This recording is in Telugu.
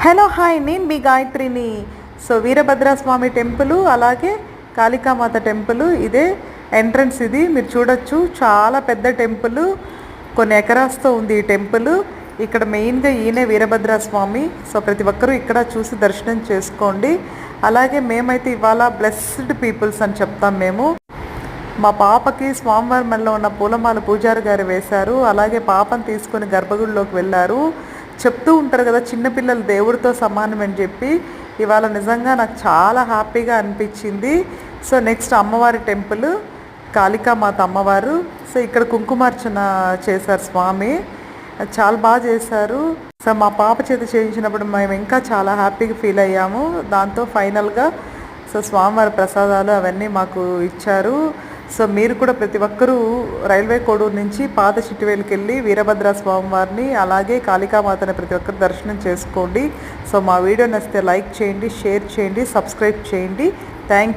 హలో హాయ్, నేను మీ గాయత్రిని. సో వీరభద్రస్వామి టెంపుల్, అలాగే కాళికామాత టెంపుల్, ఇదే ఎంట్రన్స్. ఇది మీరు చూడొచ్చు, చాలా పెద్ద టెంపుల్, కొన్ని ఎకరాస్తో ఉంది ఈ టెంపుల్. ఇక్కడ మెయిన్గా ఈయనే వీరభద్రస్వామి. సో ప్రతి ఒక్కరూ ఇక్కడ చూసి దర్శనం చేసుకోండి. అలాగే మేమైతే ఇవాళ బ్లెస్డ్ పీపుల్స్ అని చెప్తాం మేము. మా పాపకి స్వామివారి మెడలో ఉన్న పూలమాల పూజారి గారు వేశారు. అలాగే పాపను తీసుకొని గర్భగుడిలోకి వెళ్ళారు. చెప్తూ ఉంటారు కదా, చిన్నపిల్లలు దేవుడితో సమానం అని చెప్పి. ఇవాళ నిజంగా నాకు చాలా హ్యాపీగా అనిపించింది. సో నెక్స్ట్ అమ్మవారి టెంపుల్, కాళికామాత అమ్మవారు. సో ఇక్కడ కుంకుమార్చన చేశారు స్వామి, చాలా బాగా చేశారు. సో మా పాప చేత చేయించినప్పుడు మేము ఇంకా చాలా హ్యాపీగా ఫీల్ అయ్యాము. దాంతో ఫైనల్గా సో స్వామివారి ప్రసాదాలు అవన్నీ మాకు ఇచ్చారు. సో మీరు కూడా ప్రతి ఒక్కరూ రైల్వే కోడూరు నుంచి పాత చిట్టివేలుకి వెళ్ళి వీరభద్ర స్వామివారిని, అలాగే కాళికామాతని ప్రతి ఒక్కరు దర్శనం చేసుకోండి. సో మా వీడియో నచ్చితే లైక్ చేయండి, షేర్ చేయండి, సబ్స్క్రైబ్ చేయండి. థ్యాంక్